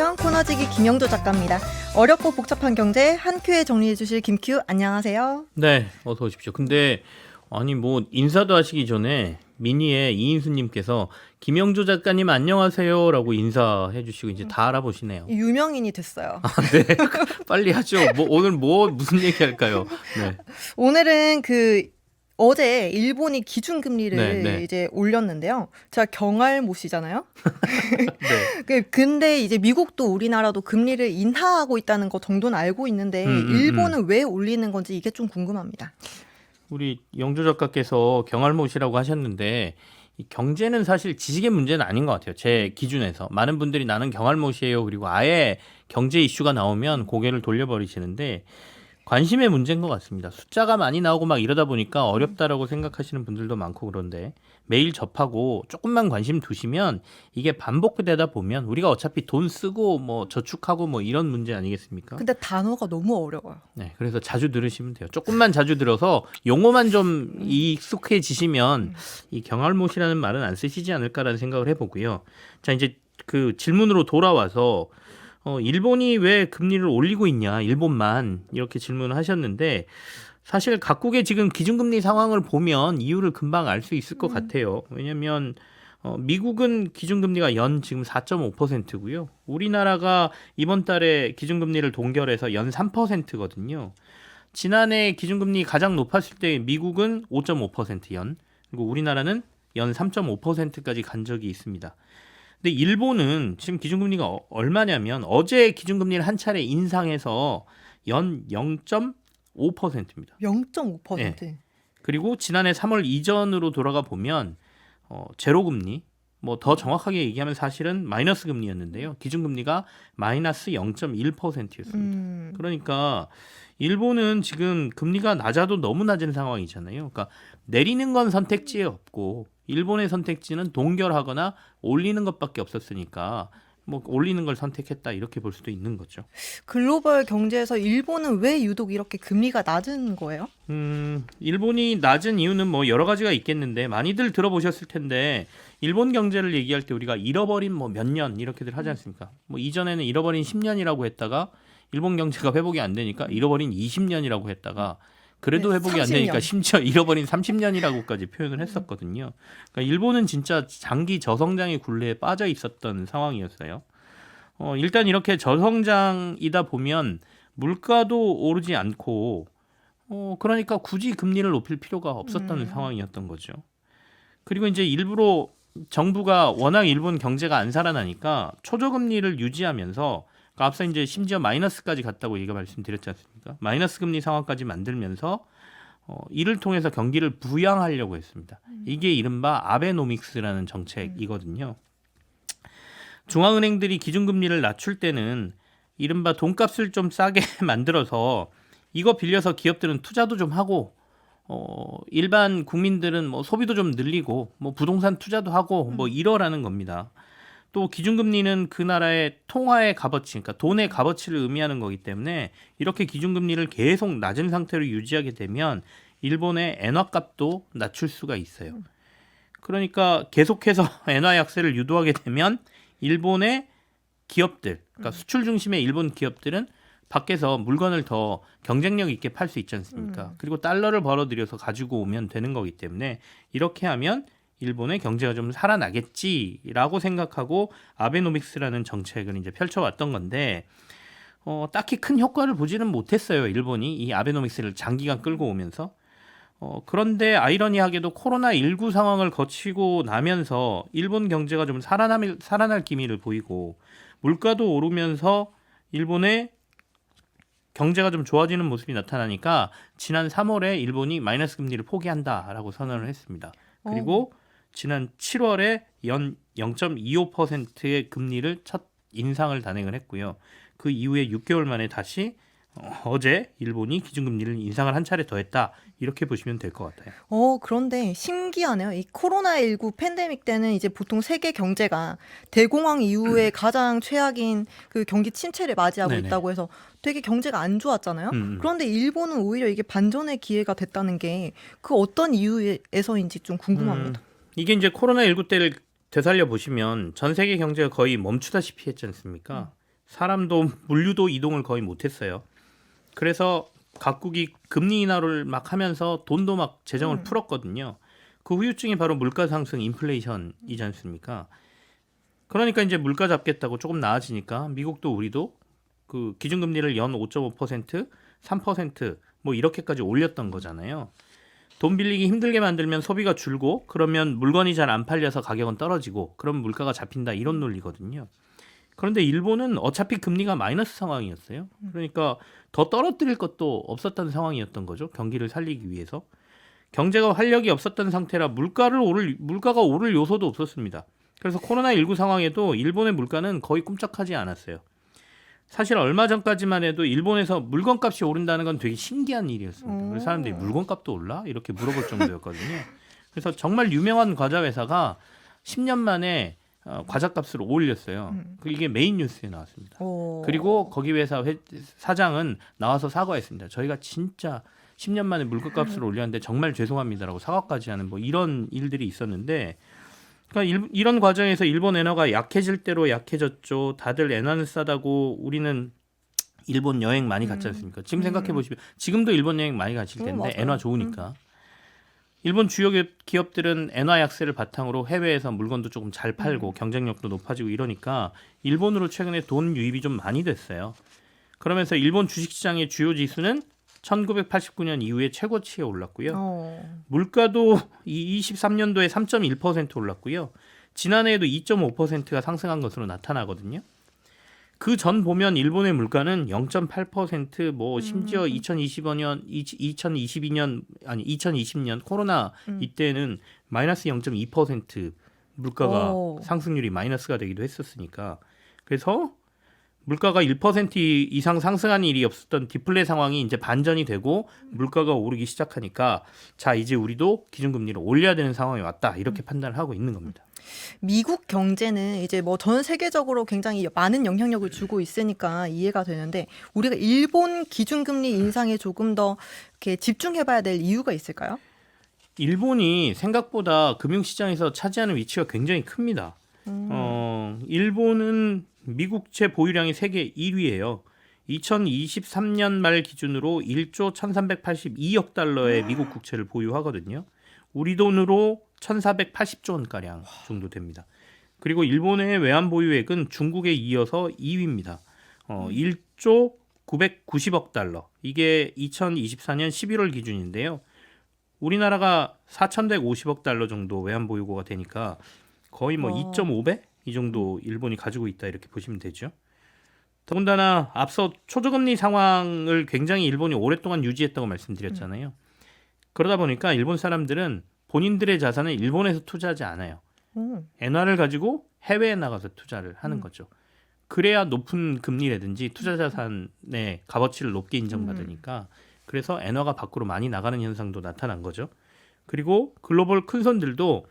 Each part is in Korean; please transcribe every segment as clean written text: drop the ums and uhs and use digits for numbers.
안녕하세요. 코너지기 김영조 작가입니다. 어렵고 복잡한 경제 한 큐에 정리해 주실 김큐 안녕하세요. 네, 어서 오십시오. 근데 아니 뭐 인사도 하시기 전에 미니의 이인수님께서 김영조 작가님 안녕하세요라고 인사해 주시고 이제 다 알아보시네요. 유명인이 됐어요. 네, 빨리 하죠. 뭐 오늘 무슨 얘기 할까요? 네, 오늘은 어제 일본이 기준금리를 네. 이제 올렸는데요. 제가 경알못이잖아요. 네. 근데 이제 미국도 우리나라도 금리를 인하하고 있다는 거 정도는 알고 있는데 일본은 왜 올리는 건지 이게 좀 궁금합니다. 우리 영조 작가께서 경알못이라고 하셨는데 이 경제는 사실 지식의 문제는 아닌 것 같아요. 제 기준에서 많은 분들이 나는 경알못이에요. 그리고 아예 경제 이슈가 나오면 고개를 돌려버리시는데 관심의 문제인 것 같습니다. 숫자가 많이 나오고 막 이러다 보니까 어렵다라고 생각하시는 분들도 많고 그런데 매일 접하고 조금만 관심 두시면 이게 반복되다 보면 우리가 어차피 돈 쓰고 뭐 저축하고 뭐 이런 문제 아니겠습니까? 근데 단어가 너무 어려워요. 네, 그래서 자주 들으시면 돼요. 조금만 자주 들어서 용어만 좀 익숙해지시면 이 경알못이라는 말은 안 쓰시지 않을까라는 생각을 해보고요. 자, 이제 그 질문으로 돌아와서 일본이 왜 금리를 올리고 있냐, 일본만 이렇게 질문을 하셨는데 사실 각국의 지금 기준금리 상황을 보면 이유를 금방 알 수 있을 것 같아요. 왜냐하면 미국은 기준금리가 연 지금 4.5%고요. 우리나라가 이번 달에 기준금리를 동결해서 연 3%거든요. 지난해 기준금리 가장 높았을 때 미국은 5.5% 연, 그리고 우리나라는 연 3.5%까지 간 적이 있습니다. 근데 일본은 지금 기준금리가 얼마냐면 어제 기준금리를 한 차례 인상해서 연 0.5%입니다. 0.5%. 네. 그리고 지난해 3월 이전으로 돌아가 보면 제로금리, 뭐 더 정확하게 얘기하면 사실은 마이너스 금리였는데요. 기준금리가 마이너스 0.1%였습니다. 그러니까 일본은 지금 금리가 낮아도 너무 낮은 상황이잖아요. 그러니까 내리는 건 선택지에 없고 일본의 선택지는 동결하거나 올리는 것밖에 없었으니까 뭐 올리는 걸 선택했다 이렇게 볼 수도 있는 거죠. 글로벌 경제에서 일본은 왜 유독 이렇게 금리가 낮은 거예요? 일본이 낮은 이유는 뭐 여러 가지가 있겠는데 많이들 들어보셨을 텐데 일본 경제를 얘기할 때 우리가 잃어버린 뭐 몇 년 이렇게들 하지 않습니까? 뭐 이전에는 잃어버린 10년이라고 했다가 일본 경제가 회복이 안 되니까 잃어버린 20년이라고 했다가 그래도 네, 회복이 안 30년. 되니까 심지어 잃어버린 30년이라고까지 표현을 했었거든요. 그러니까 일본은 진짜 장기 저성장의 굴레에 빠져 있었던 상황이었어요. 일단 이렇게 저성장이다 보면 물가도 오르지 않고 그러니까 굳이 금리를 높일 필요가 없었던 상황이었던 거죠. 그리고 이제 일부러 정부가 워낙 일본 경제가 안 살아나니까 초저금리를 유지하면서 그러니까 앞서 이제 심지어 마이너스까지 갔다고 얘기가 말씀드렸지 않습니까? 마이너스 금리 상황까지 만들면서 이를 통해서 경기를 부양하려고 했습니다. 이게 이른바 아베노믹스라는 정책이거든요. 중앙은행들이 기준금리를 낮출 때는 이른바 돈값을 좀 싸게 만들어서 이거 빌려서 기업들은 투자도 좀 하고 일반 국민들은 뭐 소비도 좀 늘리고 뭐 부동산 투자도 하고 뭐 이러라는 겁니다. 또 기준금리는 그 나라의 통화의 값어치, 그러니까 돈의 값어치를 의미하는 거기 때문에 이렇게 기준금리를 계속 낮은 상태로 유지하게 되면 일본의 엔화값도 낮출 수가 있어요. 그러니까 계속해서 엔화 약세를 유도하게 되면 일본의 기업들, 그러니까 수출 중심의 일본 기업들은 밖에서 물건을 더 경쟁력 있게 팔 수 있지 않습니까? 그리고 달러를 벌어들여서 가지고 오면 되는 거기 때문에 이렇게 하면 일본의 경제가 좀 살아나겠지라고 생각하고 아베노믹스라는 정책을 이제 펼쳐왔던 건데 딱히 큰 효과를 보지는 못했어요. 일본이 이 아베노믹스를 장기간 끌고 오면서 그런데 아이러니하게도 코로나19 상황을 거치고 나면서 일본 경제가 좀 살아날 기미를 보이고 물가도 오르면서 일본의 경제가 좀 좋아지는 모습이 나타나니까 지난 3월에 일본이 마이너스 금리를 포기한다라고 선언을 했습니다. 그리고 지난 7월에 연 0.25%의 금리를 첫 인상을 단행을 했고요. 그 이후에 6개월 만에 다시 어제 일본이 기준금리를 인상을 한 차례 더 했다. 이렇게 보시면 될 것 같아요. 그런데 신기하네요. 이 코로나19 팬데믹 때는 이제 보통 세계 경제가 대공황 이후에 가장 최악인 그 경기 침체를 맞이하고 네네. 있다고 해서 되게 경제가 안 좋았잖아요. 그런데 일본은 오히려 이게 반전의 기회가 됐다는 게 그 어떤 이유에서인지 좀 궁금합니다. 이게 이제 코로나19 때를 되살려 보시면 전 세계 경제가 거의 멈추다시피 했지 않습니까? 사람도 물류도 이동을 거의 못했어요. 그래서 각국이 금리 인하를 막 하면서 돈도 막 재정을 풀었거든요. 그 후유증이 바로 물가 상승, 인플레이션이지 않습니까? 그러니까 이제 물가 잡겠다고 조금 나아지니까 미국도 우리도 그 기준금리를 연 5.5%, 3%뭐 이렇게까지 올렸던 거잖아요. 돈 빌리기 힘들게 만들면 소비가 줄고 그러면 물건이 잘 안 팔려서 가격은 떨어지고 그럼 물가가 잡힌다 이런 논리거든요. 그런데 일본은 어차피 금리가 마이너스 상황이었어요. 그러니까 더 떨어뜨릴 것도 없었던 상황이었던 거죠. 경기를 살리기 위해서. 경제가 활력이 없었던 상태라 물가가 오를 요소도 없었습니다. 그래서 코로나19 상황에도 일본의 물가는 거의 꿈쩍하지 않았어요. 사실 얼마 전까지만 해도 일본에서 물건값이 오른다는 건 되게 신기한 일이었습니다. 그래서 사람들이 물건값도 올라? 이렇게 물어볼 정도였거든요. 그래서 정말 유명한 과자 회사가 10년 만에 과자값을 올렸어요. 이게 메인 뉴스에 나왔습니다. 그리고 거기 회사 사장은 나와서 사과했습니다. 저희가 진짜 10년 만에 물가값을 올렸는데 정말 죄송합니다라고 사과까지 하는 뭐 이런 일들이 있었는데 그러니까 이런 과정에서 일본 엔화가 약해질 대로 약해졌죠. 다들 엔화는 싸다고 우리는 일본 여행 많이 갔지 않습니까? 지금 생각해 보시면 지금도 일본 여행 많이 가실 텐데 엔화 좋으니까. 일본 주요 기업들은 엔화 약세를 바탕으로 해외에서 물건도 조금 잘 팔고 경쟁력도 높아지고 이러니까 일본으로 최근에 돈 유입이 좀 많이 됐어요. 그러면서 일본 주식시장의 주요 지수는 1989년 이후에 최고치에 올랐고요. 물가도 23년도에 3.1% 올랐고요. 지난해에도 2.5%가 상승한 것으로 나타나거든요. 그 전 보면 일본의 물가는 0.8% 뭐 심지어 2020년 코로나 이때는 마이너스 0.2% 물가가 상승률이 마이너스가 되기도 했었으니까 그래서 물가가 1% 이상 상승한 일이 없었던 디플레 상황이 이제 반전이 되고 물가가 오르기 시작하니까 자 이제 우리도 기준금리를 올려야 되는 상황이 왔다 이렇게 판단을 하고 있는 겁니다. 미국 경제는 이제 뭐 전 세계적으로 굉장히 많은 영향력을 주고 있으니까 이해가 되는데 우리가 일본 기준금리 인상에 조금 더 이렇게 집중해봐야 될 이유가 있을까요? 일본이 생각보다 금융시장에서 차지하는 위치가 굉장히 큽니다. 일본은 미국채 보유량이 세계 1위예요. 2023년 말 기준으로 1조 1,382억 달러의 미국 국채를 보유하거든요. 우리 돈으로 1,480조 원가량 정도 됩니다. 그리고 일본의 외환 보유액은 중국에 이어서 2위입니다. 1조 990억 달러. 이게 2024년 11월 기준인데요. 우리나라가 4,150억 달러 정도 외환 보유고가 되니까 거의 뭐 2.5배? 이 정도 일본이 가지고 있다 이렇게 보시면 되죠. 더군다나 앞서 초저금리 상황을 굉장히 일본이 오랫동안 유지했다고 말씀드렸잖아요. 그러다 보니까 일본 사람들은 본인들의 자산을 일본에서 투자하지 않아요. 엔화를 가지고 해외에 나가서 투자를 하는 거죠. 그래야 높은 금리라든지 투자 자산의 값어치를 높게 인정받으니까 그래서 엔화가 밖으로 많이 나가는 현상도 나타난 거죠. 그리고 글로벌 큰 손들도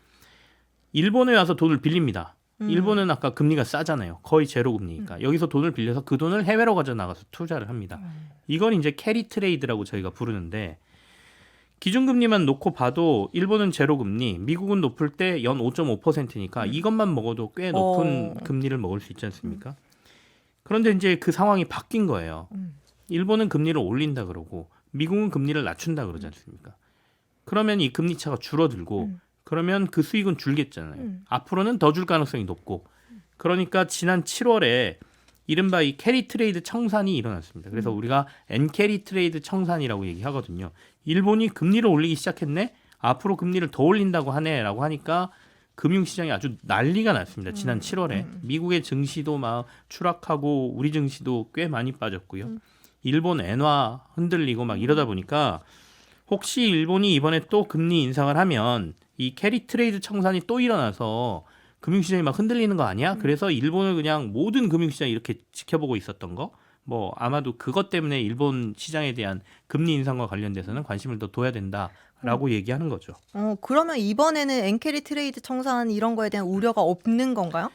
일본에 와서 돈을 빌립니다. 일본은 아까 금리가 싸잖아요. 거의 제로 금리니까. 여기서 돈을 빌려서 그 돈을 해외로 가져나가서 투자를 합니다. 이건 이제 캐리 트레이드라고 저희가 부르는데 기준금리만 놓고 봐도 일본은 제로 금리, 미국은 높을 때 연 5.5%니까 이것만 먹어도 꽤 높은 금리를 먹을 수 있지 않습니까? 그런데 이제 그 상황이 바뀐 거예요. 일본은 금리를 올린다 그러고 미국은 금리를 낮춘다 그러지 않습니까? 그러면 이 금리 차가 줄어들고 그러면 그 수익은 줄겠잖아요. 앞으로는 더 줄 가능성이 높고 그러니까 지난 7월에 이른바 이 캐리 트레이드 청산이 일어났습니다. 그래서 우리가 엔캐리 트레이드 청산이라고 얘기하거든요. 일본이 금리를 올리기 시작했네? 앞으로 금리를 더 올린다고 하네라고 하니까 금융시장이 아주 난리가 났습니다. 지난 7월에. 미국의 증시도 막 추락하고 우리 증시도 꽤 많이 빠졌고요. 일본 엔화 흔들리고 막 이러다 보니까 혹시 일본이 이번에 또 금리 인상을 하면 이 캐리 트레이드 청산이 또 일어나서 금융시장이 막 흔들리는 거 아니야? 그래서 일본을 그냥 모든 금융시장이 이렇게 지켜보고 있었던 거? 뭐 아마도 그것 때문에 일본 시장에 대한 금리 인상과 관련돼서는 관심을 더 둬야 된다라고 얘기하는 거죠. 그러면 이번에는 엔캐리 트레이드 청산 이런 거에 대한 우려가 없는 건가요?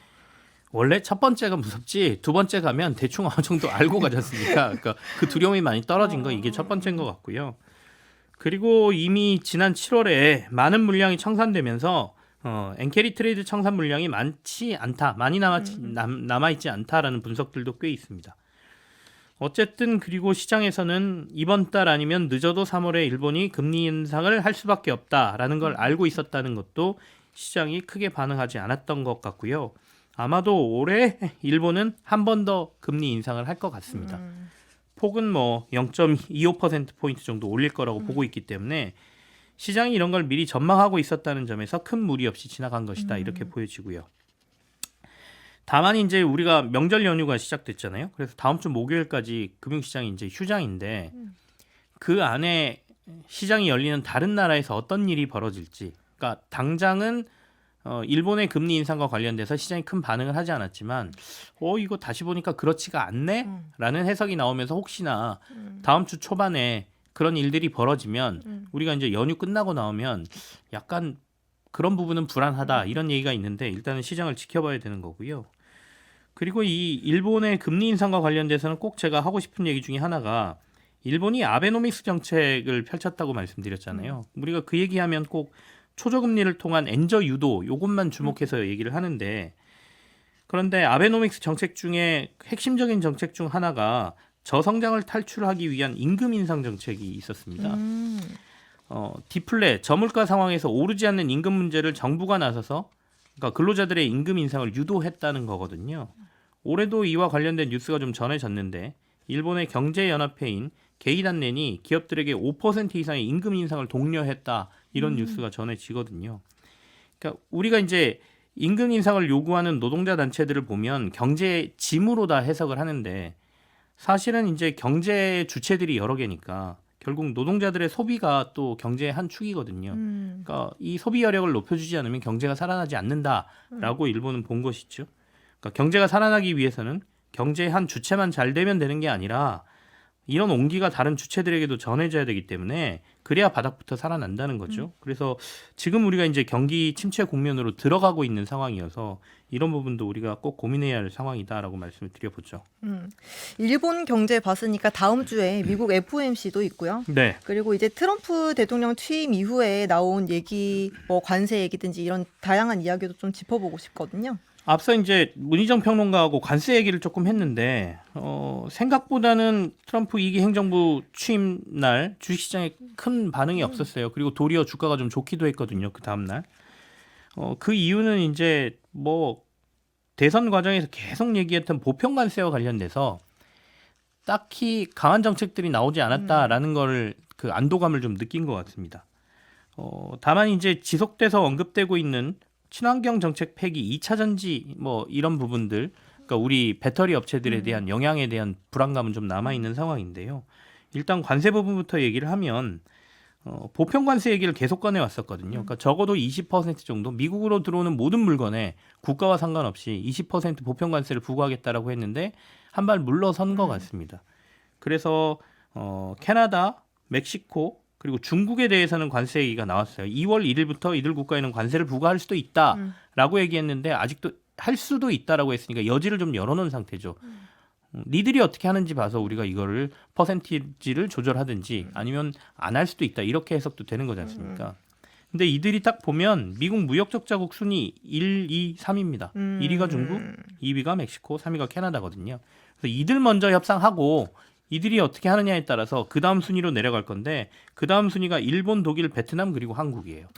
원래 첫 번째가 무섭지 두 번째 가면 대충 어느 정도 알고 가지 않습니까? 그러니까 그 두려움이 많이 떨어진 거 이게 첫 번째인 것 같고요. 그리고 이미 지난 7월에 많은 물량이 청산되면서 엔캐리 트레이드 청산 물량이 많지 않다, 많이 남아있지 않다라는 분석들도 꽤 있습니다. 어쨌든 그리고 시장에서는 이번 달 아니면 늦어도 3월에 일본이 금리 인상을 할 수밖에 없다라는 걸 알고 있었다는 것도 시장이 크게 반응하지 않았던 것 같고요. 아마도 올해 일본은 한 번 더 금리 인상을 할 것 같습니다. 폭은 뭐 0.25%포인트 정도 올릴 거라고 보고 있기 때문에 시장이 이런 걸 미리 전망하고 있었다는 점에서 큰 무리 없이 지나간 것이다, 이렇게 보여지고요. 다만 이제 우리가 명절 연휴가 시작됐잖아요. 그래서 다음 주 목요일까지 금융시장이 이제 휴장인데 그 안에 시장이 열리는 다른 나라에서 어떤 일이 벌어질지, 그러니까 당장은 일본의 금리 인상과 관련돼서 시장이 큰 반응을 하지 않았지만 이거 다시 보니까 그렇지가 않네? 라는 해석이 나오면서 혹시나 다음 주 초반에 그런 일들이 벌어지면 우리가 이제 연휴 끝나고 나오면 약간 그런 부분은 불안하다, 이런 얘기가 있는데 일단은 시장을 지켜봐야 되는 거고요. 그리고 이 일본의 금리 인상과 관련돼서는 꼭 제가 하고 싶은 얘기 중에 하나가, 일본이 아베노믹스 정책을 펼쳤다고 말씀드렸잖아요. 우리가 그 얘기하면 꼭 초저금리를 통한 엔저 유도, 요것만 주목해서 얘기를 하는데, 그런데 아베노믹스 정책 중에 핵심적인 정책 중 하나가 저성장을 탈출하기 위한 임금 인상 정책이 있었습니다. 디플레, 저물가 상황에서 오르지 않는 임금 문제를 정부가 나서서, 그러니까 근로자들의 임금 인상을 유도했다는 거거든요. 올해도 이와 관련된 뉴스가 좀 전해졌는데, 일본의 경제연합회인 게이단넨이 기업들에게 5% 이상의 임금 인상을 독려했다, 이런 뉴스가 전해지거든요. 그러니까 우리가 이제 임금 인상을 요구하는 노동자 단체들을 보면 경제의 짐으로 다 해석을 하는데, 사실은 이제 경제 주체들이 여러 개니까 결국 노동자들의 소비가 또 경제의 한 축이거든요. 그러니까 이 소비 여력을 높여주지 않으면 경제가 살아나지 않는다라고 일본은 본 것이죠. 그러니까 경제가 살아나기 위해서는 경제의 한 주체만 잘 되면 되는 게 아니라 이런 온기가 다른 주체들에게도 전해져야 되기 때문에 그래야 바닥부터 살아난다는 거죠. 그래서 지금 우리가 이제 경기 침체 국면으로 들어가고 있는 상황이어서 이런 부분도 우리가 꼭 고민해야 할 상황이다라고 말씀을 드려보죠. 일본 경제 봤으니까 다음 주에 미국 FOMC도 있고요. 네. 그리고 이제 트럼프 대통령 취임 이후에 나온 얘기, 뭐 관세 얘기든지 이런 다양한 이야기도 좀 짚어보고 싶거든요. 앞서 이제 문희정 평론가하고 관세 얘기를 조금 했는데 생각보다는 트럼프 2기 행정부 취임 날 주식시장에 큰 반응이 없었어요. 그리고 도리어 주가가 좀 좋기도 했거든요. 그 다음 날. 그 이유는 이제 뭐 대선 과정에서 계속 얘기했던 보편 관세와 관련돼서 딱히 강한 정책들이 나오지 않았다라는 거를 그 안도감을 좀 느낀 것 같습니다. 다만 이제 지속돼서 언급되고 있는 친환경 정책 폐기, 2차 전지 뭐 이런 부분들, 그러니까 우리 배터리 업체들에 대한 영향에 대한 불안감은 좀 남아 있는 상황인데요. 일단 관세 부분부터 얘기를 하면 보편 관세 얘기를 계속 꺼내 왔었거든요. 그러니까 적어도 20% 정도 미국으로 들어오는 모든 물건에 국가와 상관없이 20% 보편 관세를 부과하겠다라고 했는데 한 발 물러선 것 같습니다. 그래서 캐나다, 멕시코 그리고 중국에 대해서는 관세 얘기가 나왔어요. 2월 1일부터 이들 국가에는 관세를 부과할 수도 있다라고 얘기했는데 아직도 할 수도 있다라고 했으니까 여지를 좀 열어놓은 상태죠. 니들이 어떻게 하는지 봐서 우리가 이거를 퍼센티지를 조절하든지 아니면 안 할 수도 있다, 이렇게 해석도 되는 거지 않습니까? 근데 이들이 딱 보면 미국 무역 적자국 순위 1, 2, 3입니다. 1위가 중국, 2위가 멕시코, 3위가 캐나다거든요. 그래서 이들 먼저 협상하고 이들이 어떻게 하느냐에 따라서 그 다음 순위로 내려갈 건데 그 다음 순위가 일본, 독일, 베트남 그리고 한국이에요.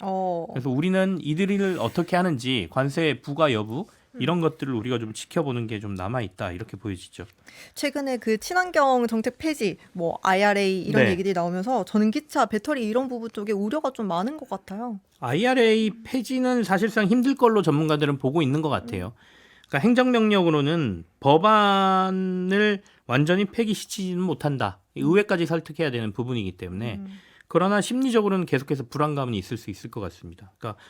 그래서 우리는 이들을 어떻게 하는지 관세 부과 여부 이런 것들을 우리가 좀 지켜보는 게 좀 남아 있다, 이렇게 보여지죠. 최근에 그 친환경 정책 폐지, 뭐 IRA 이런 네. 얘기들이 나오면서 전기차, 배터리 이런 부분 쪽에 우려가 좀 많은 것 같아요. IRA 폐지는 사실상 힘들 걸로 전문가들은 보고 있는 것 같아요. 그러니까 행정명령으로는 법안을 완전히 폐기시키지는 못한다. 의회까지 설득해야 되는 부분이기 때문에 그러나 심리적으로는 계속해서 불안감은 있을 수 있을 것 같습니다. 그러니까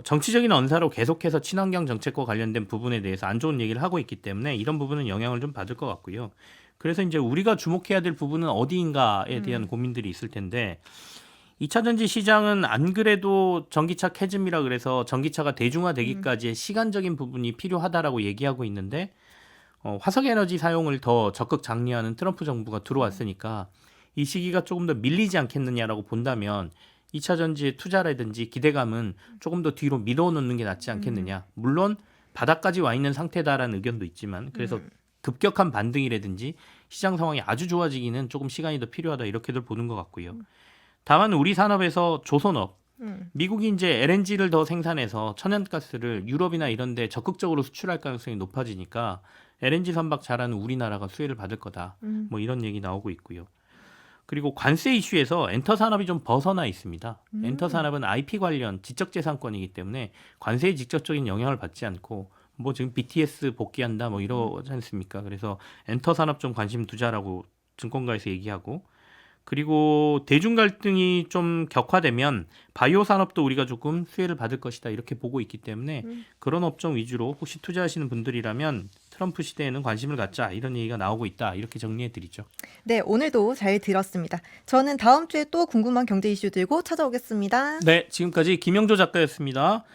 정치적인 언사로 계속해서 친환경 정책과 관련된 부분에 대해서 안 좋은 얘기를 하고 있기 때문에 이런 부분은 영향을 좀 받을 것 같고요. 그래서 이제 우리가 주목해야 될 부분은 어디인가에 대한 고민들이 있을 텐데 2차 전지 시장은 안 그래도 전기차 캐즘이라 그래서 전기차가 대중화되기까지의 시간적인 부분이 필요하다라고 얘기하고 있는데 화석에너지 사용을 더 적극 장려하는 트럼프 정부가 들어왔으니까 이 시기가 조금 더 밀리지 않겠느냐라고 본다면 2차 전지의 투자라든지 기대감은 조금 더 뒤로 밀어놓는 게 낫지 않겠느냐. 물론 바닥까지 와 있는 상태다라는 의견도 있지만 그래서 급격한 반등이라든지 시장 상황이 아주 좋아지기는 조금 시간이 더 필요하다 이렇게들 보는 것 같고요. 다만 우리 산업에서 조선업, 미국이 이제 LNG를 더 생산해서 천연가스를 유럽이나 이런 데 적극적으로 수출할 가능성이 높아지니까 LNG 선박 잘하는 우리나라가 수혜를 받을 거다. 뭐 이런 얘기 나오고 있고요. 그리고 관세 이슈에서 엔터 산업이 좀 벗어나 있습니다. 엔터 산업은 IP 관련 지적재산권이기 때문에 관세에 직접적인 영향을 받지 않고 뭐 지금 BTS 복귀한다 뭐 이러지 않습니까? 그래서 엔터 산업 좀 관심 두자라고 증권가에서 얘기하고 그리고 대중 갈등이 좀 격화되면 바이오 산업도 우리가 조금 수혜를 받을 것이다 이렇게 보고 있기 때문에 그런 업종 위주로 혹시 투자하시는 분들이라면 트럼프 시대에는 관심을 갖자 이런 얘기가 나오고 있다 이렇게 정리해 드리죠. 네, 오늘도 잘 들었습니다. 저는 다음 주에 또 궁금한 경제 이슈 들고 찾아오겠습니다. 네, 지금까지 김영조 작가였습니다.